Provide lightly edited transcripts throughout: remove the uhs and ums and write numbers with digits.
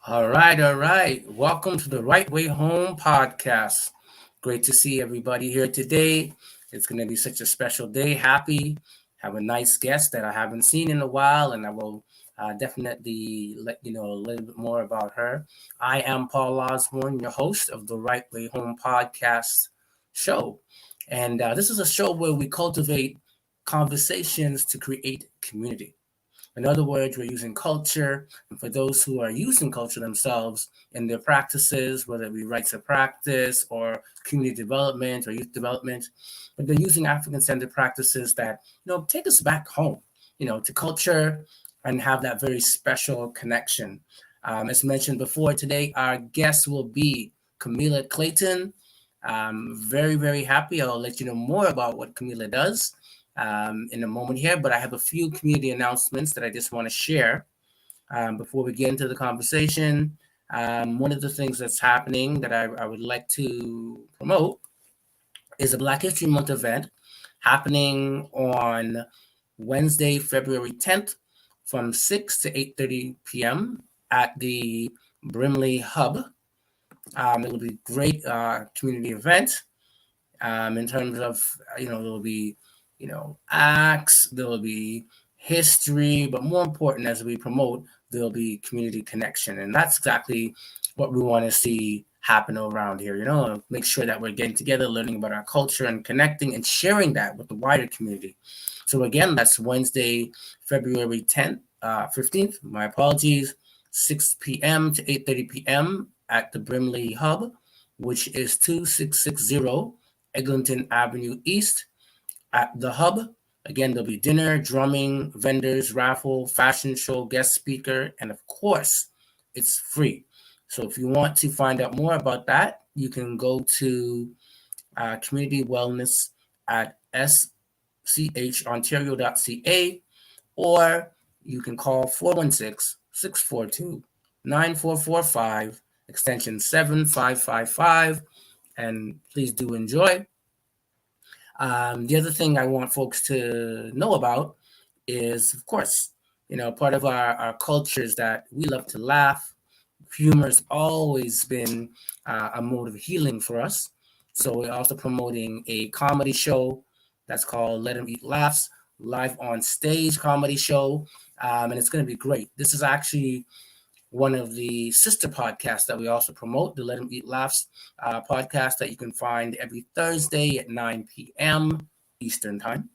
All right, all right. Welcome to the Right Way Home podcast. Great to see everybody here today. It's going to be such a special day. Happy. Have a nice guest that I haven't seen in a while, and I will definitely let you know a little bit more about her. I am Paul Osborne, your host of the Right Way Home podcast show. And this is a show where we cultivate conversations to create community. In other words, we're using culture, and for those who are using culture themselves in their practices, whether it be rites of practice or community development or youth development, but they're using African-centered practices that take us back home, to culture and have that very special connection. As mentioned before, today our guest will be Kamilah Clayton. Very, very happy. I'll let you know more about what Kamilah does in a moment here, but I have a few community announcements that I just want to share before we get into the conversation. One of the things that's happening that I would like to promote is a Black History Month event happening on Wednesday, February 10th from 6 to 8:30 p.m. at the Brimley Hub. It will be a great community event in terms of, there will be acts, there will be history, but more important, as we promote, there'll be community connection. And that's exactly what we want to see happen around here, make sure that we're getting together, learning about our culture and connecting and sharing that with the wider community. So again, that's Wednesday, February 10th, 15th, my apologies, 6 p.m. to 8:30 p.m. at the Brimley Hub, which is 2660 Eglinton Avenue East. At the Hub, again, there'll be dinner, drumming, vendors, raffle, fashion show, guest speaker, and of course, it's free. So if you want to find out more about that, you can go to Community Wellness at schontario.ca, or you can call 416-642-9445, extension 7555, and please do enjoy. The other thing I want folks to know about is, of course, part of our culture is that we love to laugh. Humor's always been a mode of healing for us. So we're also promoting a comedy show that's called Let 'Em Eat Laughs, live on stage comedy show. And it's going to be great. This is actually one of the sister podcasts that we also promote, the Let 'Em Eat Laughs podcast that you can find every Thursday at 9 p.m. Eastern Time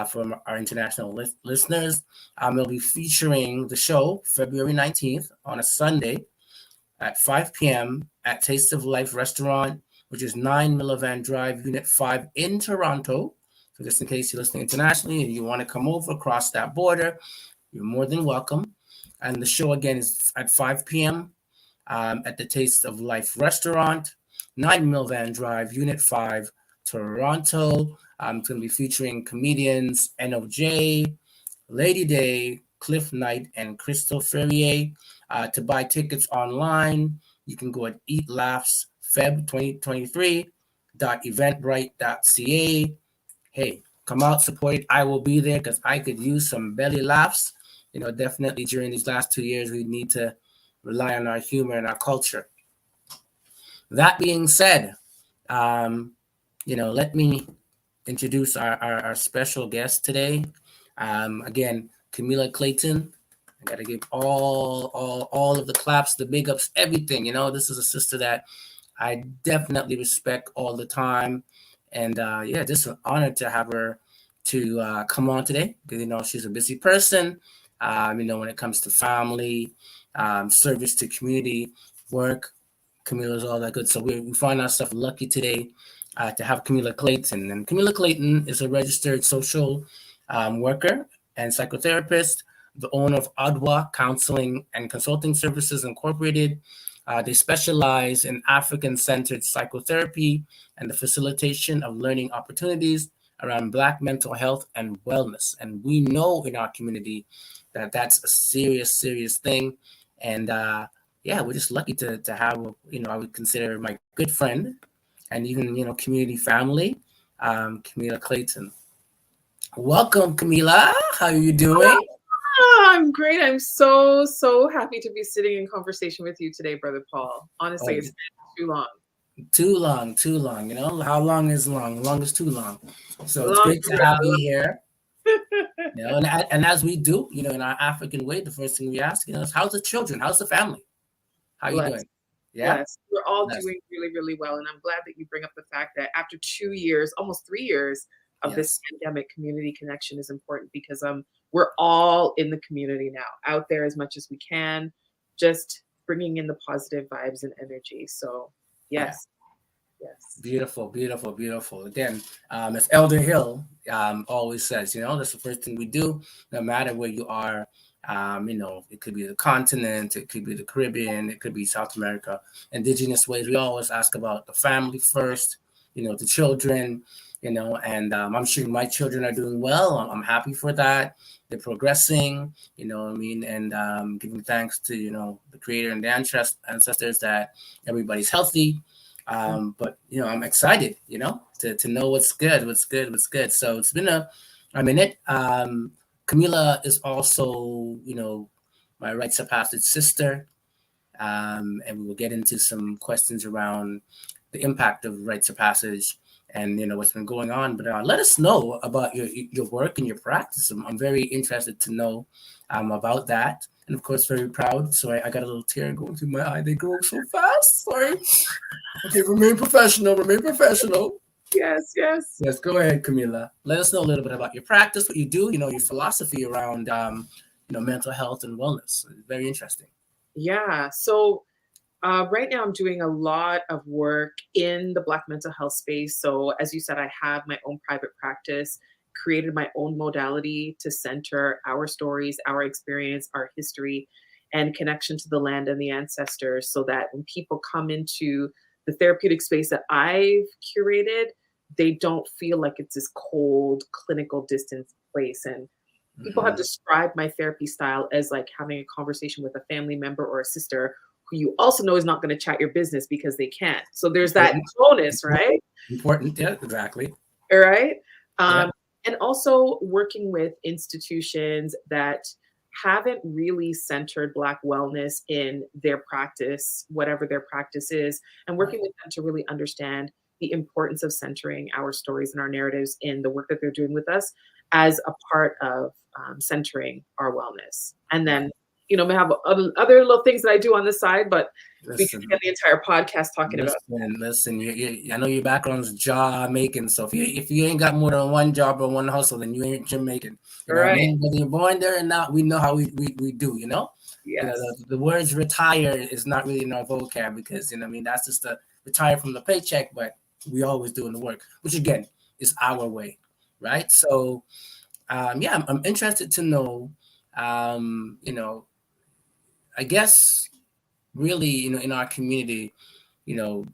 from our international listeners. They'll be featuring the show February 19th on a Sunday at 5 p.m. at Taste of Life Restaurant, which is 9 Millivan Drive, Unit 5 in Toronto. So just in case you're listening internationally and you want to come over across that border, you're more than welcome. And the show, again, is at 5 p.m. At the Taste of Life Restaurant, 9 Milvan Drive, Unit 5, Toronto. It's going to be featuring comedians NOJ, Lady Day, Cliff Knight, and Crystal Ferrier. To buy tickets online, you can go at eatlaughsfeb2023.eventbrite.ca. Hey, come out, support it. I will be there because I could use some belly laughs. Definitely during these last 2 years, we need to rely on our humor and our culture. That being said, let me introduce our special guest today. Again, Kamilah Clayton. I got to give all of the claps, the big ups, everything. This is a sister that I definitely respect all the time. And just an honor to have her to come on today because, she's a busy person. When it comes to family, service to community, work, Kamilah's all that good. So we find ourselves lucky today to have Kamilah Clayton. And Kamilah Clayton is a registered social worker and psychotherapist, the owner of Adwa Counseling and Consulting Services Incorporated. They specialize in African-centered psychotherapy and the facilitation of learning opportunities around Black mental health and wellness. And we know in our community that that's a serious, serious thing. And we're just lucky to have, I would consider my good friend and even, community family, Kamilah Clayton. Welcome, Kamilah. How are you doing? I'm great. I'm so happy to be sitting in conversation with you today, Brother Paul. Honestly, Oh, it's been too long. too long, too long. You know, how long is long? Long is too long. So it's Long, great to have you here. long. You know, and as we do, you know, in our African way, the first thing we ask, you know, is how's the children? How's the family? How you doing? Bless. Yeah, Bless. We're all bless. doing really, really well. And I'm glad that you bring up the fact that after 2 years, almost 3 years of this Yes, pandemic, community connection is important because we're all in the community now, out there as much as we can, just bringing in the positive vibes and energy. So yeah. yes, yes. Beautiful, beautiful, beautiful. Again, as Elder Hill always says, you know, that's the first thing we do, no matter where you are. You know, it could be the continent, it could be the Caribbean, it could be South America, indigenous ways. We always ask about the family first, you know, the children, you know, and I'm sure my children are doing well. I'm happy for that. They're progressing, you know what I mean? And giving thanks to, you know, the creator and the ancestors that everybody's healthy, but you know, I'm excited, you know, to know what's good, what's good, what's good. So it's been a minute. Kamilah is also, you know, my rites of passage sister, and we will get into some questions around the impact of rites of passage and you know what's been going on. But let us know about your work and your practice. I'm very interested to know about that, and of course, very proud. So I got a little tear going through my eye. They grow so fast. Sorry. Okay, remain professional. Remain professional. Yes, yes. Yes, go ahead, Kamilah. Let us know a little bit about your practice, what you do. You know, your philosophy around you know mental health and wellness. Very interesting. Yeah. So right now, I'm doing a lot of work in the Black mental health space. So, as you said, I have my own private practice, created my own modality to center our stories, our experience, our history, and connection to the land and the ancestors so that when people come into the therapeutic space that I've curated, they don't feel like it's this cold, clinical distance place. And people have Mm-hmm. described my therapy style as like having a conversation with a family member or a sister who you also know is not going to chat your business because they can't. So there's that Important. bonus, Important. right? Important. Yeah, exactly. All right. Yeah. Um, and also working with institutions that haven't really centered Black wellness in their practice, whatever their practice is, and Right. working with them to really understand the importance of centering our stories and our narratives in the work that they're doing with us as a part of centering our wellness. And Right. then, we have other little things that I do on the side, but we could Listen. spend the entire podcast talking about. Listen. I know your background's job making. So if you ain't got more than one job or one hustle, then you ain't Jamaican. You All know what I right. mean? Whether you're born there or not, we know how we do. You know, Yes. the words retire is not really in our vocab because you know what I mean that's just the retire from the paycheck, but we always doing the work, which again is our way, right? So yeah, I'm interested to know, you know, I guess really, you know, in our community, you know,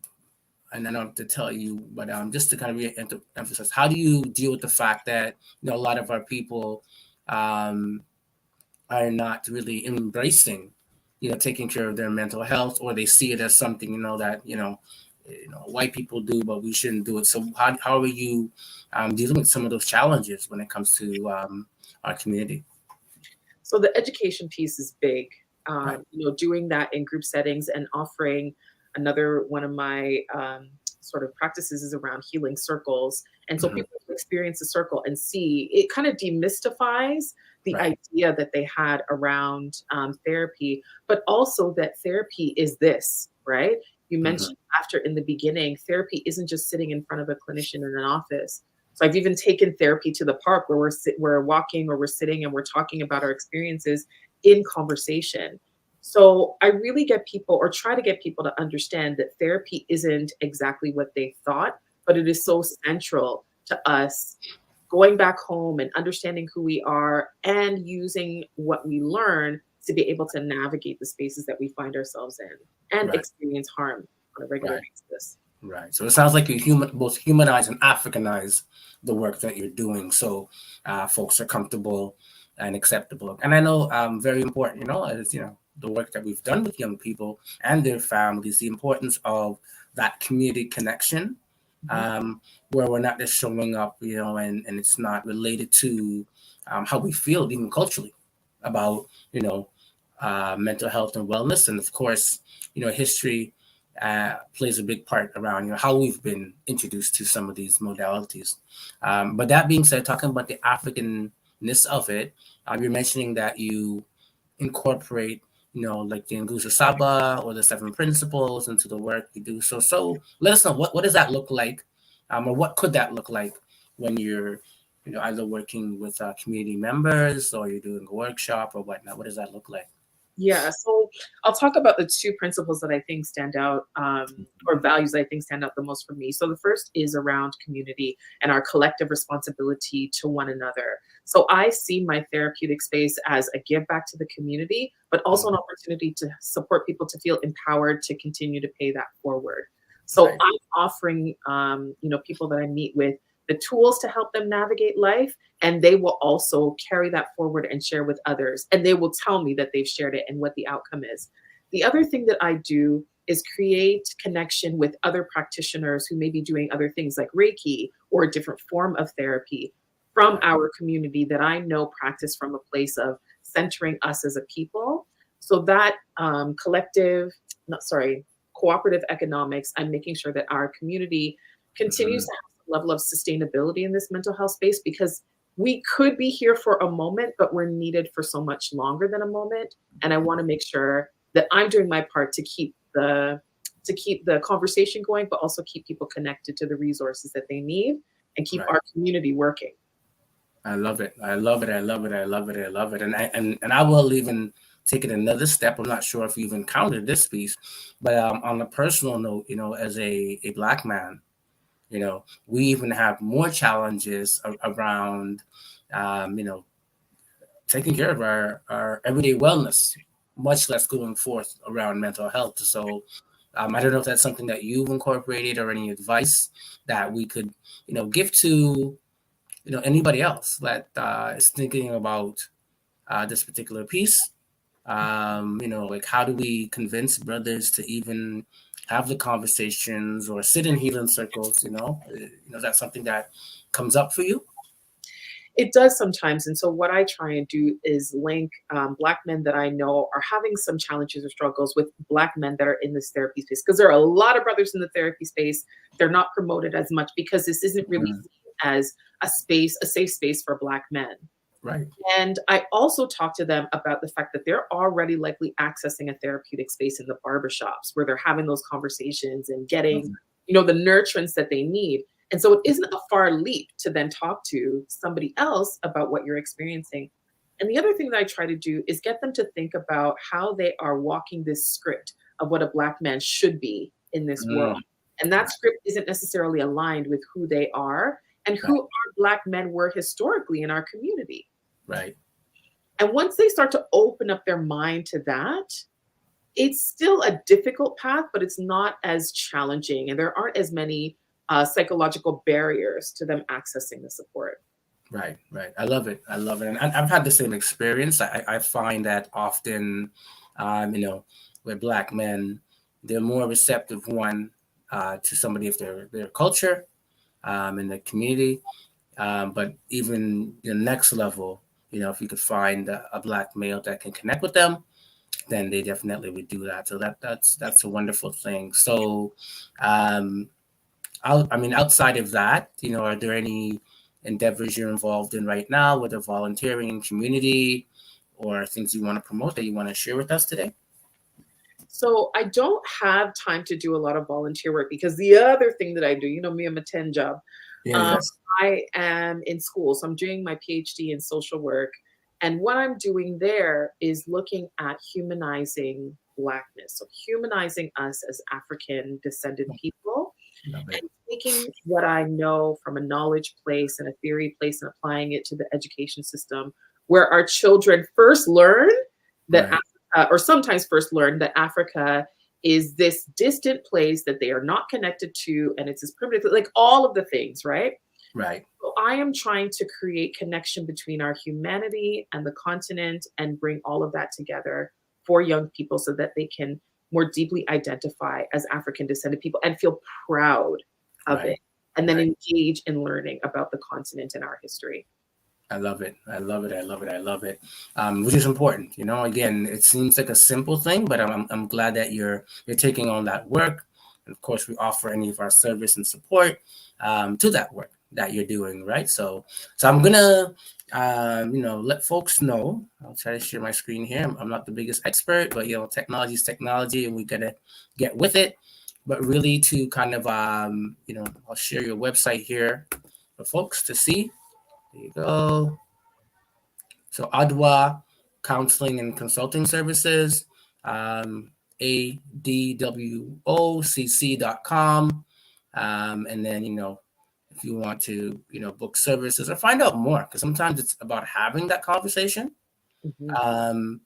and I don't have to tell you, but just to kind of emphasize, how do you deal with the fact that you know a lot of our people um, are not really embracing, you know, taking care of their mental health, or they see it as something, you know, that white people do, but we shouldn't do it. So how are you dealing with some of those challenges when it comes to our community? So the education piece is big. Right. Doing that in group settings and offering another one of my sort of practices is around healing circles. And so Hmm. people can experience a circle and see it kind of demystifies the Right. idea that they had around therapy, but also that therapy is this, right? You Hmm. mentioned after in the beginning, therapy isn't just sitting in front of a clinician in an office. So I've even taken therapy to the park where we're walking or we're sitting and we're talking about our experiences in conversation. So I really get people or try to get people to understand that therapy isn't exactly what they thought, but it is so central to us going back home and understanding who we are and using what we learn to be able to navigate the spaces that we find ourselves in and Right. experience harm on a regular Right. basis. Right. So it sounds like you both humanize and Africanize the work that you're doing, so folks are comfortable and acceptable. And I know very important, you know, as you know, the work that we've done with young people and their families, the importance of that community connection, Mhm. um, where we're not just showing up, you know, and it's not related to how we feel, even culturally. about, mental health and wellness. And of course, history plays a big part around, how we've been introduced to some of these modalities. But that being said, talking about the Africanness of it, you're mentioning that you incorporate, like the Nguzo Saba or the seven principles into the work you do. So let us know, what does that look like, or what could that look like when you're, either working with community members or you're doing a workshop or whatnot. What does that look like? Yeah, so I'll talk about the two principles that I think stand out, or values I think stand out the most for me. So the first is around community and our collective responsibility to one another. So I see my therapeutic space as a give back to the community, but also an opportunity to support people to feel empowered to continue to pay that forward. So Right. I'm offering, people that I meet with the tools to help them navigate life, and they will also carry that forward and share with others, and they will tell me that they've shared it and what the outcome is. The other thing that I do is create connection with other practitioners who may be doing other things like Reiki or a different form of therapy from our community that I know practice from a place of centering us as a people. So that collective, not sorry, cooperative economics, I'm making sure that our community continues Mhm. to have some level of sustainability in this mental health space, because we could be here for a moment, but we're needed for so much longer than a moment. And I want to make sure that I'm doing my part to keep the conversation going, but also keep people connected to the resources that they need and keep Right. our community working. I love it. I love it. I love it. I love it. I love it. And I will even take it another step. I'm not sure if you've encountered this piece, but on a personal note, as a black man, we even have more challenges around, taking care of our everyday wellness, much less going forth around mental health. So I don't know if that's something that you've incorporated or any advice that we could, give to, anybody else that is thinking about this particular piece. Like, how do we convince brothers to even have the conversations or sit in healing circles? That's something that comes up for you. It does sometimes. And so, what I try and do is link Black men that I know are having some challenges or struggles with Black men that are in this therapy space. Because there are a lot of brothers in the therapy space. They're not promoted as much because this isn't really Mhm. seen as a safe space for Black men. Right. And I also talk to them about the fact that they're already likely accessing a therapeutic space in the barbershops where they're having those conversations and getting, Mhm. the nurturance that they need. And so it isn't a far leap to then talk to somebody else about what you're experiencing. And the other thing that I try to do is get them to think about how they are walking this script of what a Black man should be in this world. Mm. And that Right. script isn't necessarily aligned with who they are and Right. who our Black men were historically in our community. Right. And once they start to open up their mind to that, it's still a difficult path, but it's not as challenging. And there aren't as many psychological barriers to them accessing the support. Right, right. I love it. I love it. And I've had the same experience. I find that often, um, you know, with black men, they're more receptive, one, to somebody of their culture, in the community. But even the next level, if you could find a black male that can connect with them, then they definitely would do that. So that's a wonderful thing. So, um, outside of that, are there any endeavors you're involved in right now, whether volunteering, community, or things you want to promote that you want to share with us today? So I don't have time to do a lot of volunteer work because the other thing that I do, me, I'm a 10 job. Yeah, Um, yes. I am in school, so I'm doing my PhD in social work. And what I'm doing there is looking at humanizing Blackness, so humanizing us as African descended people, Love it. and taking what I know from a knowledge place and a theory place and applying it to the education system, where our children first learn that Right, or sometimes first learn that Africa is this distant place that they are not connected to, and it's this primitive, like all of the things, right? right, So I am trying to create connection between our humanity and the continent and bring all of that together for young people so that they can more deeply identify as African descended people and feel proud of it, right, and then right. engage in learning about the continent and our history. I love it. I love it. I love it. I love it. Which is important. You know, again, it seems like a simple thing, but I'm glad that you're taking on that work. And of course, we offer any of our service and support to that work that you're doing, right? So I'm gonna, let folks know. I'll try to share my screen here. I'm not the biggest expert, but technology is technology, and we gotta get with it. But really, to kind of, I'll share your website here for folks to see. There you go. So ADWA Counseling and Consulting Services, adwocc.com. And then, if you want to, book services or find out more, because sometimes it's about having that conversation, Mm-hmm.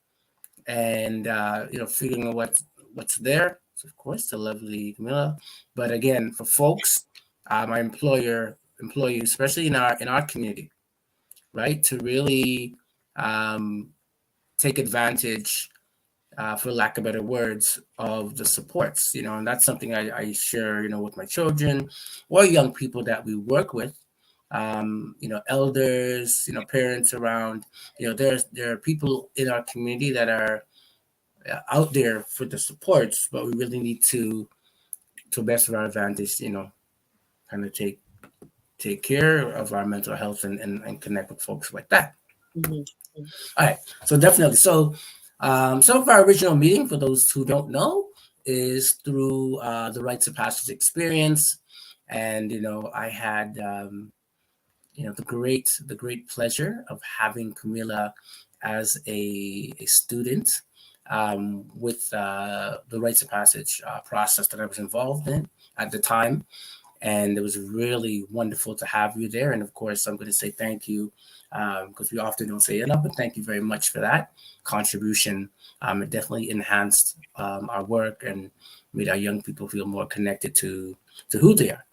and, figuring out what's there. So of course, the lovely Kamilah. But again, for folks, my employees, especially in our community, right, to really um, take advantage, for lack of better words, of the supports, and that's something I share, with my children or young people that we work with, elders, parents around, there are people in our community that are out there for the supports, but we really need to best of our advantage, kind of take care of our mental health and connect with folks like that. Mm-hmm. All right, so definitely. So, some of our original meeting, for those who don't know, is through the Rites of Passage experience, and I had the great pleasure of having Kamilah as a student, with the Rites of Passage process that I was involved in at the time, and it was really wonderful to have you there. And of course, I'm going to say thank you, because we often don't say enough, but thank you very much for that contribution. It definitely enhanced our work and made our young people feel more connected to who they are.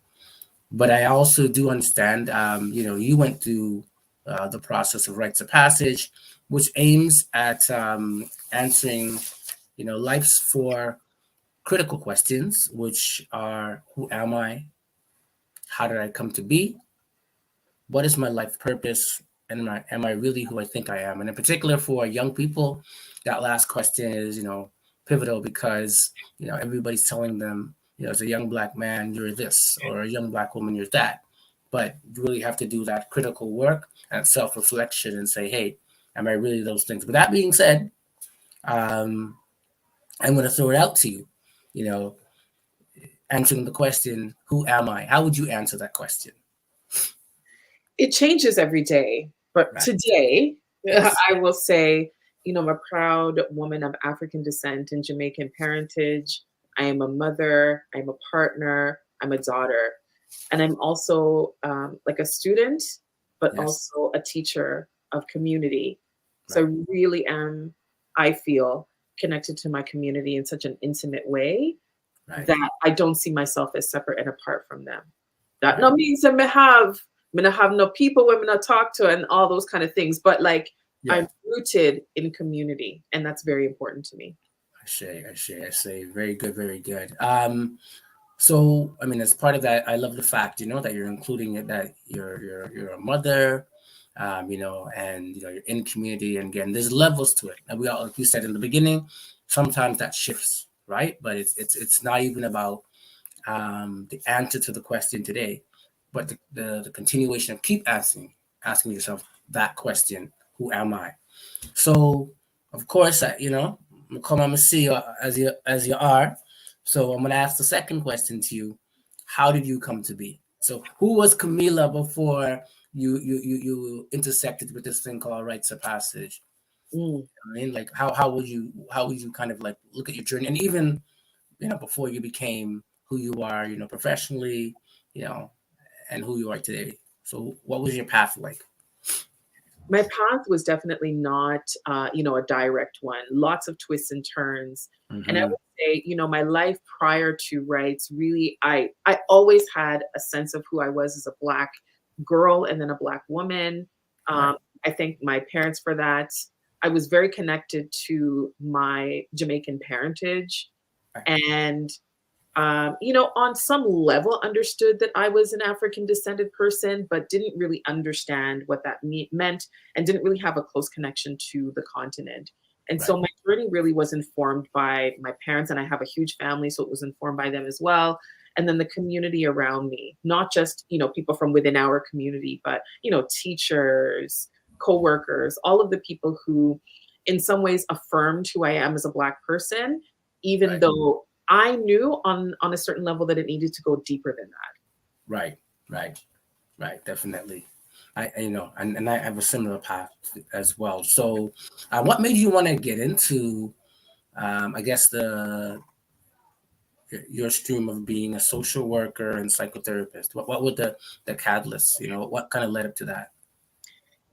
But I also do understand, you went through the process of Rites of Passage, which aims at answering, life's four critical questions, which are: who am I? How did I come to be? What is my life purpose? And am I really who I think I am? And in particular, for young people, that last question is, pivotal, because everybody's telling them, as a young black man, you're this, or a young black woman, you're that. But you really have to do that critical work and self-reflection and say, hey, am I really those things? But that being said, um, I'm going to throw it out to you. You know, answering the question, who am I? How would you answer that question? It changes every day, but Right. today Yes. I will say, I'm a proud woman of African descent and Jamaican parentage. I am a mother, I'm a partner, I'm a daughter, and I'm also like a student, but Yes. also a teacher of community. So Right. I really am, I feel, connected to my community in such an intimate way Right. that I don't see myself as separate and apart from them. That Right. no means that me have no people women I talk to and all those kind of things. But like Yeah. I'm rooted in community, and that's very important to me. I say. Very good. Very good. So, I mean, as part of that, I love the fact, that you're including it, that you're a mother, and you're in community. And again, there's levels to it. And we all, like you said in the beginning, sometimes that shifts, right? But it's not even about the answer to the question today, but the continuation of keep asking yourself that question: who am I? So, of course, I'm gonna come and see you as you are. So I'm gonna ask the second question to you: how did you come to be? So, who was Kamilah before you intersected with this thing called rites of passage? Mm. I mean, like, how would you kind of like look at your journey, and even before you became who you are, professionally, you know, and who you are today. So, what was your path like? My path was definitely not, a direct one. Lots of twists and turns, and I Mm-hmm. would say, my life prior to rights, really, I always had a sense of who I was as a Black girl and then a Black woman. Right. Um, I thank my parents for that. I was very connected to my Jamaican parentage, Right. and on some level understood that I was an African descended person, but didn't really understand what that meant and didn't really have a close connection to the continent. And Right. so my journey really was informed by my parents, and I have a huge family, so it was informed by them as well. And then the community around me, not just, people from within our community, but, teachers, coworkers, all of the people who in some ways affirmed who I am as a Black person, even Right. though I knew on a certain level that it needed to go deeper than that. Right. Definitely. And I have a similar path as well. So, what made you want to get into, I guess, your stream of being a social worker and psychotherapist? What would the catalyst? What kind of led up to that?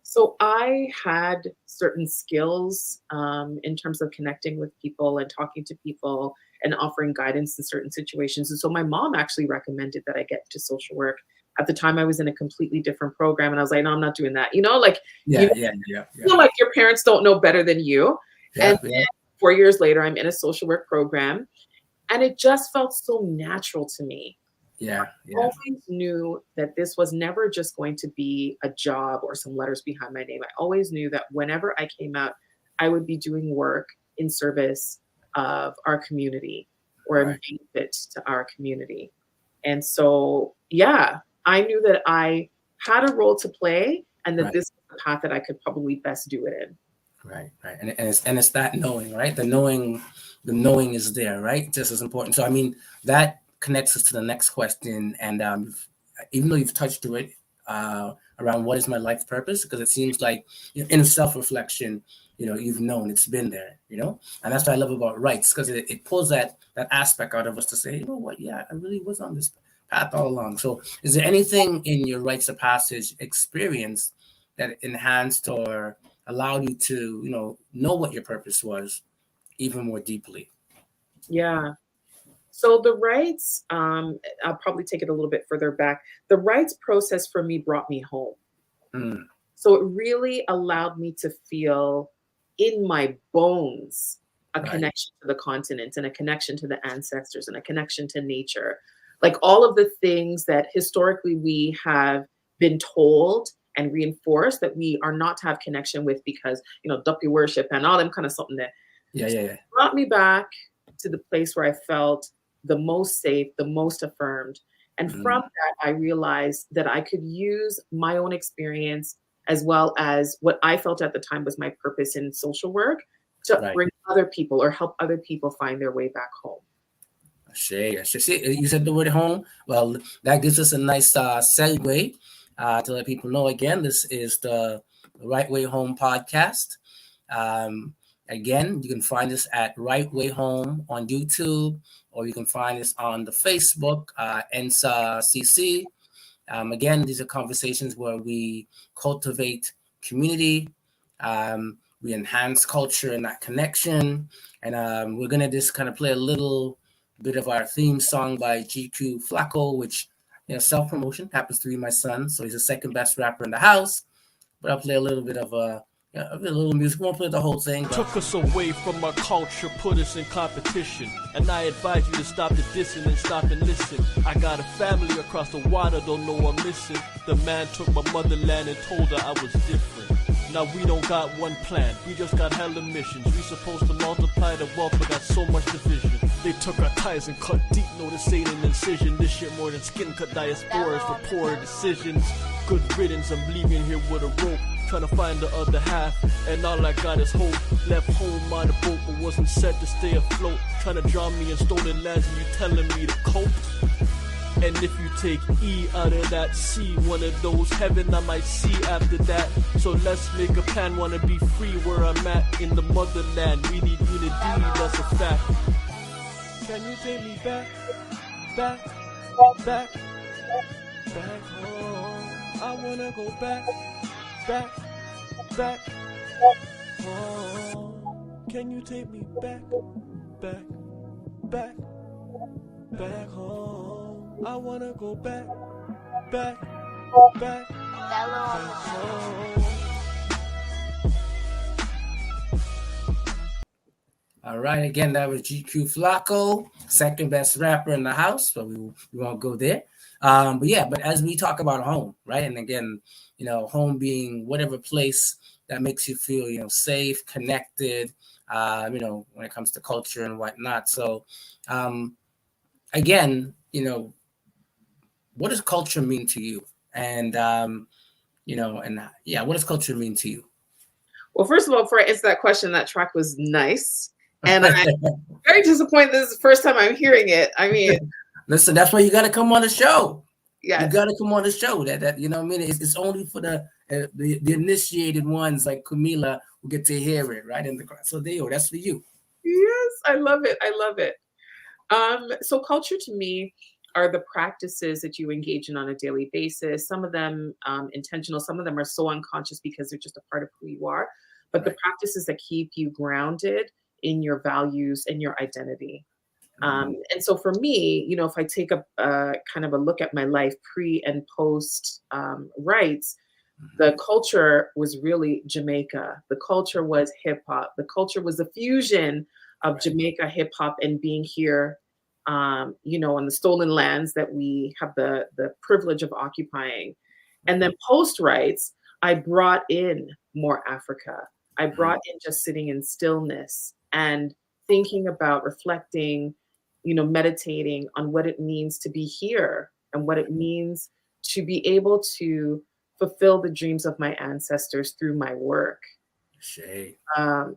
So I had certain skills in terms of connecting with people and talking to people and offering guidance in certain situations. And so my mom actually recommended that I get into social work. At the time, I was in a completely different program, and I was like, "No, I'm not doing that." Yeah. Feel like your parents don't know better than you. Yeah. And then 4 years later, I'm in a social work program, and it just felt so natural to me. Yeah. I always knew that this was never just going to be a job or some letters behind my name. I always knew that whenever I came out, I would be doing work in service of our community or in Right. benefit to our community. And so, yeah, I knew that I had a role to play and that Right. this was the path that I could probably best do it in. Right. And it's that knowing, right? The knowing is there, right? Just as important. So I mean, that connects us to the next question. And even though you've touched to it around what is my life purpose, because it seems like in self-reflection, you've known it's been there, and that's what I love about rights, because it pulls that aspect out of us to say, you know what, yeah, I really was on this path all along. So is there anything in your rites of passage experience that enhanced or allowed you to, know what your purpose was even more deeply? Yeah. So the rights, I'll probably take it a little bit further back. The rights process for me brought me home. Mm, So it really allowed me to feel in my bones a right, connection to the continent and a connection to the ancestors and a connection to nature. Like all of the things that historically we have been told and reinforced that we are not to have connection with because, duppy worship and all them kind of something that yeah. brought me back to the place where I felt the most safe, the most affirmed. And Mm, from that, I realized that I could use my own experience as well as what I felt at the time was my purpose in social work to right. bring other people or help other people find their way back home. I see. You said the word home. Well, that gives us a nice segue to let people know again. This is the Right Way Home podcast. Um, Again, you can find us at Right Way Home on YouTube, or you can find us on the Facebook, ENSA CC. Again, these are conversations where we cultivate community, we enhance culture and that connection. And we're going to just kind of play a little bit of our theme song by GQ Flacco, which, self promotion, happens to be my son. So he's the second best rapper in the house. But I'll play a little bit of a little music. Won't play the whole thing. But Took us away from our culture, put us in competition. And I advise you to stop the dissing and stop and listen. I got a family across the water, don't know I'm missing. The man took my motherland and told her I was different. Now we don't got one plan, we just got hella missions. We supposed to multiply the wealth, but got so much division. They took our ties and cut deep, no this ain't an incision. This shit more than skin cut diasporas for poorer decisions. Good riddance, I'm leaving here with a rope. Trying to find the other half, and all I got is hope. Left home on a boat, but wasn't set to stay afloat. Trying to drown me in stolen lands, and you telling me to cope. And if you take E out of that C, one of those heaven I might see after that. So let's make a plan, wanna be free where I'm at. In the motherland, we need unity, that's a fact. Can you take me back, back, back, back home? I wanna go back, back, back home. Can you take me back, back, back, back home? I wanna go back, back, back, back home. All right, again, that was GQ Flacco, second best rapper in the house, but we won't go there. But yeah, but as we talk about home, right? And again, home being whatever place that makes you feel, safe, connected, when it comes to culture and whatnot. So, again, what does culture mean to you? And, what does culture mean to you? Well, first of all, before I answer that question, that track was nice. And I'm very disappointed. This is the first time I'm hearing it. I mean, listen, that's why you got to come on the show. yes. You got to come on the show. That you know what I mean? It's only for the initiated ones like Kamilah who get to hear it, right? In the class. So that's for you. Yes, I love it. I love it. So culture to me are the practices that you engage in on a daily basis. Some of them intentional, some of them are so unconscious because they're just a part of who you are. But the practices that keep you grounded in your values and your identity. And so for me, if I take a kind of a look at my life pre and post rights, the culture was really Jamaica. The culture was hip hop. The culture was a fusion of Jamaica hip hop and being here, on the stolen lands that we have the privilege of occupying. And then post rights, I brought in more Africa. I brought in just sitting in stillness and thinking about reflecting, meditating on what it means to be here and what it means to be able to fulfill the dreams of my ancestors through my work. Shay.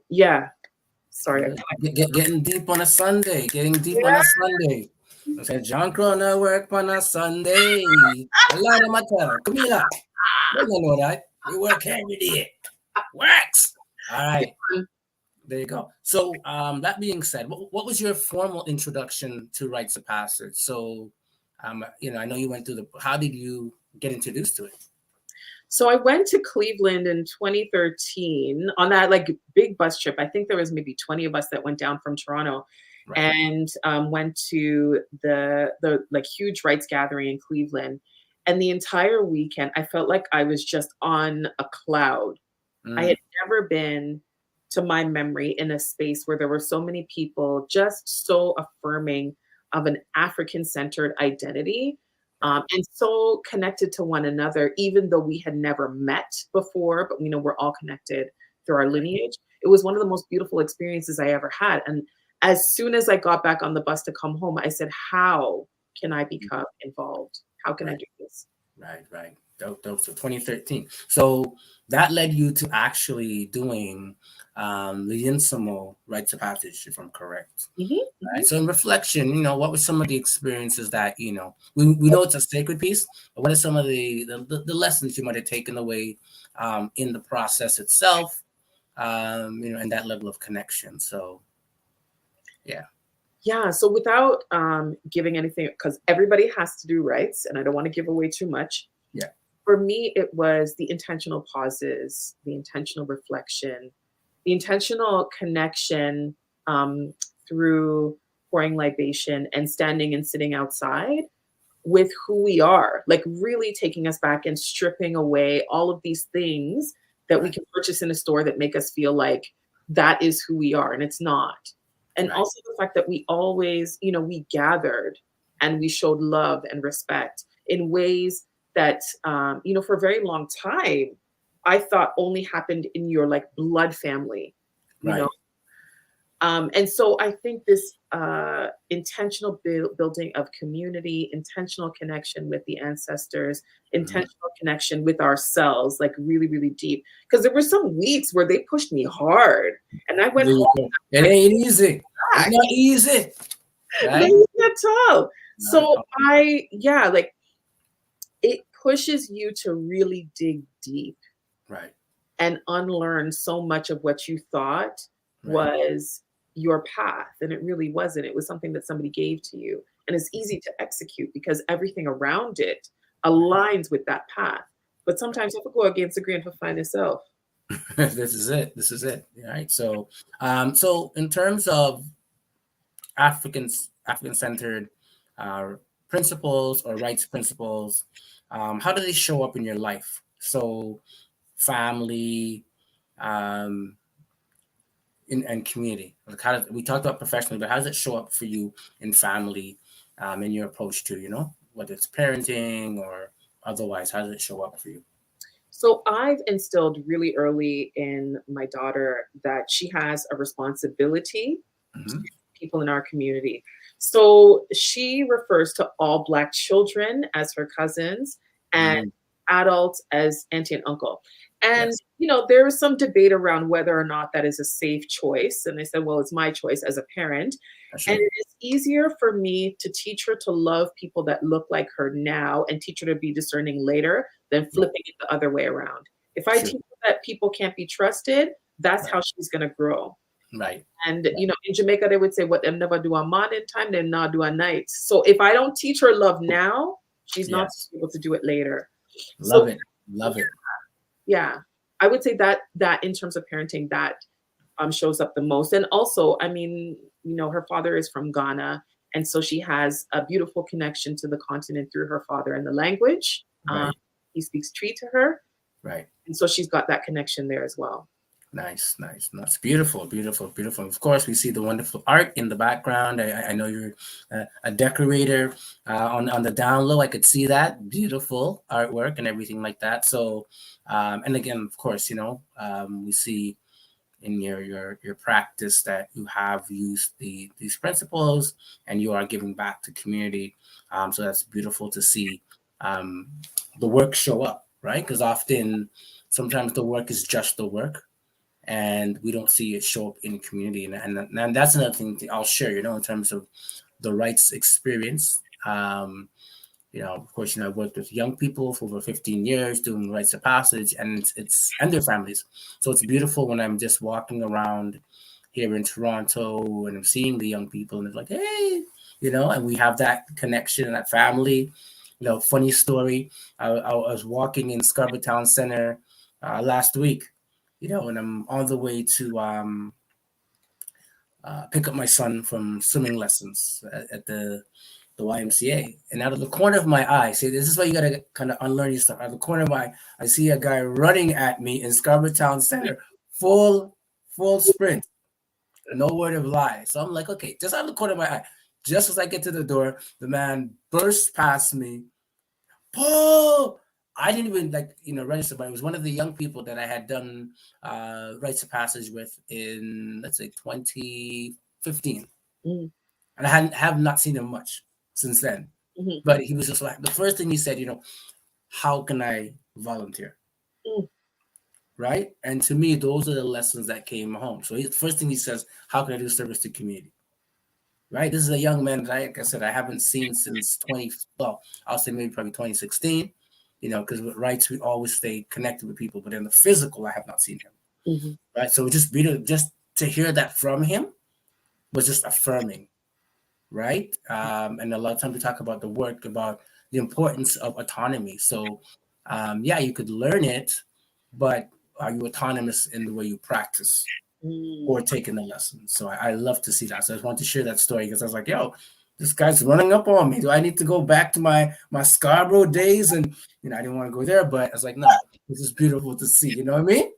Yeah. Sorry. Getting deep on a Sunday. Getting deep on a Sunday. I said, John Croner work on a Sunday. A lot of matter. Kamilah. You don't know that. You work every day. Works. All right. There you go. So that being said, what was your formal introduction to Rites of Passage? So, I know you went through how did you get introduced to it? So I went to Cleveland in 2013 on that big bus trip. I think there was maybe 20 of us that went down from Toronto and went to the huge rights gathering in Cleveland. And the entire weekend, I felt like I was just on a cloud. I had never been, to my memory, in a space where there were so many people just so affirming of an African-centered identity. And so connected to one another, even though we had never met before, but we're all connected through our lineage. It was one of the most beautiful experiences I ever had. And as soon as I got back on the bus to come home, I said, how can I become involved? How can I do this? Right. Dope. So 2013. So that led you to actually doing the Insimo Rites of Passage, if I'm correct. Right. So in reflection, what were some of the experiences that, we know it's a sacred piece, but what are some of the lessons you might have taken away in the process itself, and that level of connection? So, yeah. Yeah. So without giving anything, because everybody has to do rights, and I don't want to give away too much. Yeah. For me, it was the intentional pauses, the intentional reflection, the intentional connection through pouring libation and standing and sitting outside with who we are, really taking us back and stripping away all of these things that we can purchase in a store that make us feel like that is who we are, and it's not. And also the fact that we always, we gathered and we showed love and respect in ways that, for a very long time, I thought only happened in your blood family, you know? And so I think this intentional building of community, intentional connection with the ancestors, intentional connection with ourselves, really, really deep. Because there were some weeks where they pushed me hard, and I went home. It ain't easy. It's not easy. Right? Not at all. So it pushes you to really dig deep. Right. And unlearn so much of what you thought was your path. And it really wasn't. It was something that somebody gave to you. And it's easy to execute because everything around it aligns with that path. But sometimes you have to go against the grain to find yourself. This is it. All right. So, so in terms of African-centered principles or rights principles, how do they show up in your life? So, family, in community? Like how does, we talked about professionally, but how does it show up for you in family, in your approach to, whether it's parenting or otherwise? How does it show up for you? So I've instilled really early in my daughter that she has a responsibility to Hmm. people in our community. So she refers to all Black children as her cousins and Mm, adults as auntie and uncle. And, yes, there was some debate around whether or not that is a safe choice. And I said, well, it's my choice as a parent. that's And right. it is easier for me to teach her to love people that look like her now and teach her to be discerning later than Right. flipping it the other way around. If I True. teach her that people can't be trusted, that's Right. how she's going to grow. Right. And, in Jamaica, they would say, what them never do a morning time, them not do a night. So if I don't teach her love now, she's not Yes. able to do it later. Love So it. Love it. yeah, I would say that in terms of parenting, that shows up the most. And also, I mean, her father is from Ghana, and so she has a beautiful connection to the continent through her father and the language. Right. He speaks Tree to her, Right. and so she's got that connection there as well. Nice, nice. That's beautiful, beautiful, beautiful. Of course, we see the wonderful art in the background. I know you're a decorator, on the down low. I could see that beautiful artwork and everything like that. So, and again, of course, we see in your practice that you have used these principles and you are giving back to community. So that's beautiful to see, um, the work show up, right? Because often, sometimes the work is just the work and we don't see it show up in community. And that's another thing I'll share, in terms of the rights experience. Of course, I've worked with young people for over 15 years doing rites of passage, and it's and their families. So it's beautiful when I'm just walking around here in Toronto and I'm seeing the young people, and it's like, hey, and we have that connection and that family. Funny story. I was walking in Scarborough Town Center last week, and I'm on the way to pick up my son from swimming lessons at the YMCA. And out of the corner of my eye, see, this is why you gotta kind of unlearn your stuff. Out of the corner of my eye, I see a guy running at me in Scarborough Town Center, full sprint, no word of lie. So I'm like, okay, just out of the corner of my eye. Just as I get to the door, the man bursts past me. Paul, I didn't even register, but it was one of the young people that I had done rites of passage with in, let's say, 2015, Mm, and I have not seen him much since then. mhm, But he was just like, the first thing he said, how can I volunteer? mm, Right? And to me, those are the lessons that came home. So the first thing he says, how can I do service to community? Right? This is a young man that, like I said, I haven't seen since I'll say maybe probably 2016. Because with rights, we always stay connected with people, but in the physical, I have not seen him. mhm, Right? So just beautiful, just to hear that from him was just affirming. Right? And a lot of times we talk about the work, about the importance of autonomy. So, yeah, you could learn it, but are you autonomous in the way you practice mm. or taking the lesson? So I love to see that. So I just wanted to share that story because I was like, yo, this guy's running up on me. Do I need to go back to my Scarborough days? And I didn't want to go there, but I was like, no, this is beautiful to see. You know what I mean?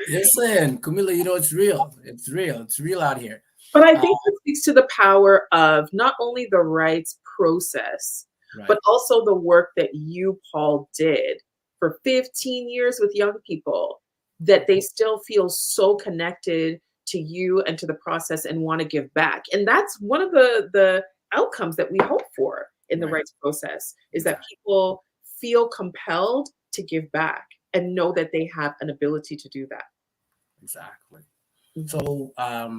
Listen, Kamilah, it's real. It's real. It's real out here. But I Uh, think it speaks to the power of not only the rights process, but right. also the work that you, Paul, did for 15 years with young people, that they still feel so connected to you and to the process and want to give back. And that's one of the outcomes that we hope for in the Right. rights process, is that Exactly. people feel compelled to give back and know that they have an ability to do that. Exactly. Mhm. So,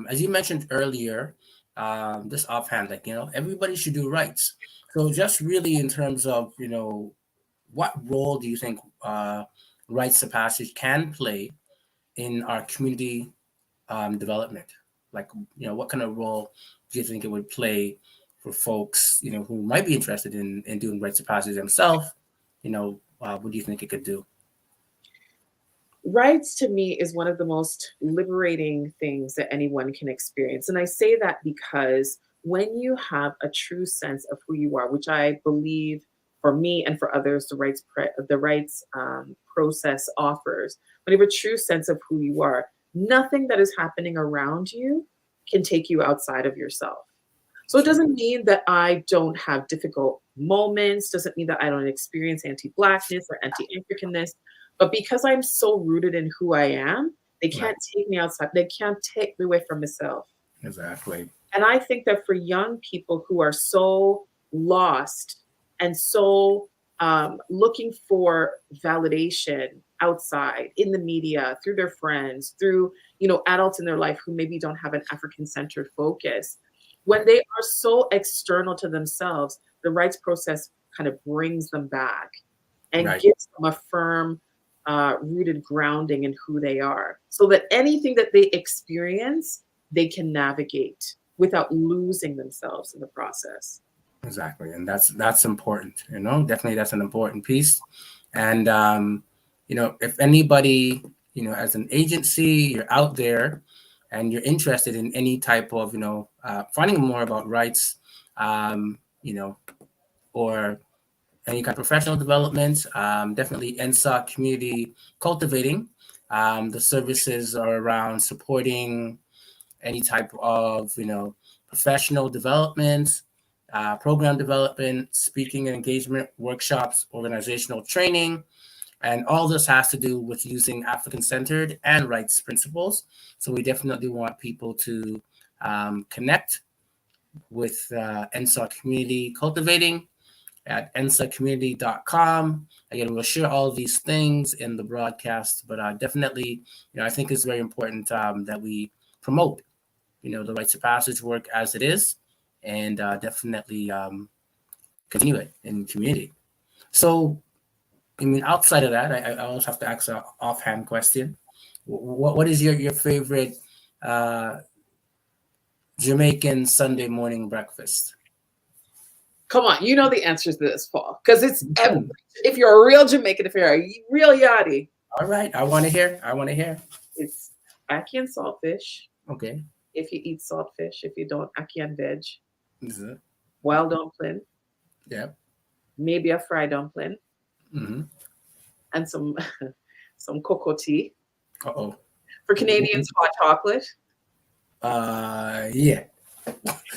as you mentioned earlier, just offhand, like, everybody should do rights. So, just really in terms of, what role do you think rites of passage can play in our community development? Like, what kind of role do you think it would play for folks, who might be interested in doing rites of passage themselves? What do you think it could do? Rights to me is one of the most liberating things that anyone can experience. And I say that because when you have a true sense of who you are, which I believe for me and for others, the rights process offers, when you have a true sense of who you are, nothing that is happening around you can take you outside of yourself. So it doesn't mean that I don't have difficult moments, doesn't mean that I don't experience anti-Blackness or anti-Africanness, but because I'm so rooted in who I am, they can't take me outside. They can't take me away from myself. Exactly. And I think that for young people who are so lost and so looking for validation outside in the media, through their friends, through, adults in their life who maybe don't have an African-centered focus, when they are so external to themselves, the rights process kind of brings them back and gives them a firm, rooted grounding in who they are, so that anything that they experience, they can navigate without losing themselves in the process. Exactly. And that's important, definitely that's an important piece. And, if anybody, as an agency, you're out there and you're interested in any type of, finding more about rights, or any kind of professional development, definitely NSOC Community Cultivating. The services are around supporting any type of, professional development, program development, speaking and engagement workshops, organizational training, and all this has to do with using African-centered and rights principles. So we definitely want people to connect with NSOC Community Cultivating at nsacommunity.com. Again, we'll share all of these things in the broadcast, but definitely, I think it's very important that we promote, the rites of passage work as it is, and definitely continue it in community. So, outside of that, I also have to ask an offhand question. What is your favorite Jamaican Sunday morning breakfast? Come on, you know the answers to this, Paul, because it's if you're a real Jamaican, if you're a real yachty. All right, I want to hear. It's ackee and saltfish. Okay. If you eat saltfish, if you don't, ackee and veg. This is it. Wild dumpling. Yep. Maybe a fried dumpling. Mm-hmm. And some cocoa tea. Uh-oh. For Canadians, hot chocolate. Yeah.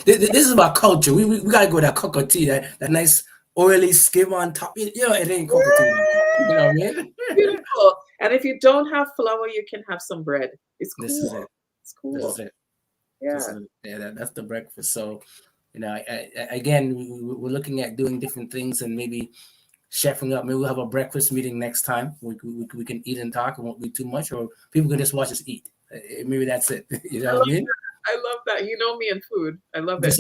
This is about culture. We gotta go with that cocoa tea, that nice oily skim on top. It ain't cocoa tea. You know what I mean? Beautiful. And if you don't have flour, you can have some bread. It's cool. This is it. It's cool. This is it. Yeah. That's the breakfast. So, again, we're looking at doing different things and maybe chefing up. Maybe we'll have a breakfast meeting next time. We can eat and talk. It won't be too much, or people can just watch us eat. Maybe that's it. You know what I mean? I love that. You know me and food. I love it. This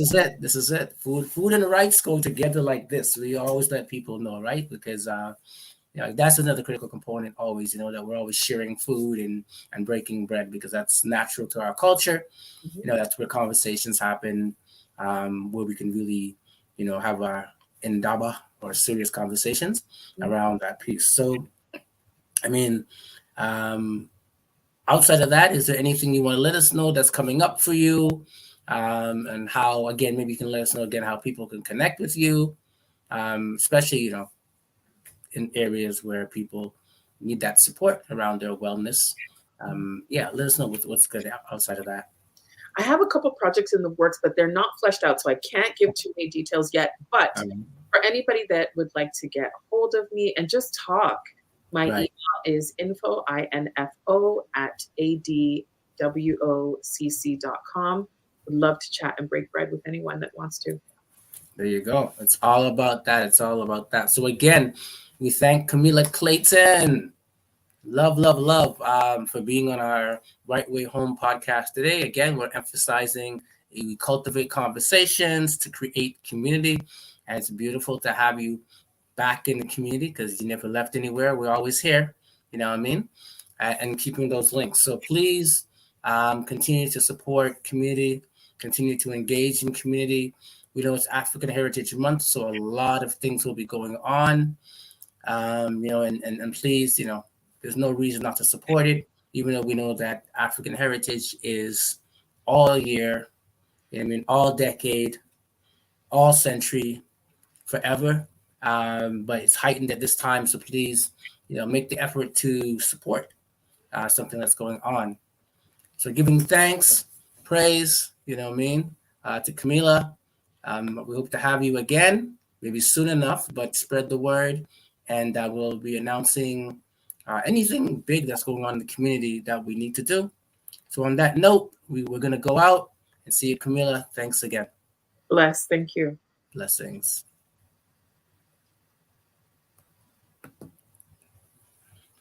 is it. Food and rights go together like this. We always let people know, right? Because that's another critical component always, that we're always sharing food and breaking bread, because that's natural to our culture. Mm-hmm. That's where conversations happen, where we can really, have our indaba or serious conversations around that piece. So, outside of that, is there anything you want to let us know that's coming up for you? And how, again, maybe you can let us know again how people can connect with you, especially, in areas where people need that support around their wellness. Let us know what's good outside of that. I have a couple projects in the works, but they're not fleshed out, so I can't give too many details yet. But for anybody that would like to get hold of me and just talk, my email is info, info @adwocc.com. Would love to chat and break bread with anyone that wants to. There you go. It's all about that. So again, we thank Kamilah Clayton. Love, for being on our Right Way Home podcast today. Again, we're emphasizing we cultivate conversations to create community. And it's beautiful to have you back in the community, because you never left anywhere. We're always here, you know what I mean? And keeping those links. So please continue to support community, continue to engage in community. We know it's African Heritage Month, so a lot of things will be going on. And please, there's no reason not to support it, even though we know that African heritage is all year, all decade, all century, forever. But it's heightened at this time. So please, make the effort to support something that's going on. So giving thanks, praise, you know what I mean, to Kamilah. We hope to have you again, maybe soon enough, but spread the word. And we'll be announcing anything big that's going on in the community that we need to do. So on that note, we're going to go out and see you, Kamilah. Thanks again. Bless. Thank you. Blessings.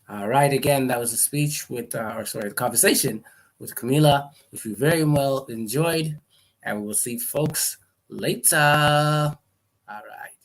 All right. Again, that was a speech with, the conversation with Kamilah, which we very well enjoyed. And we'll see folks later. All right.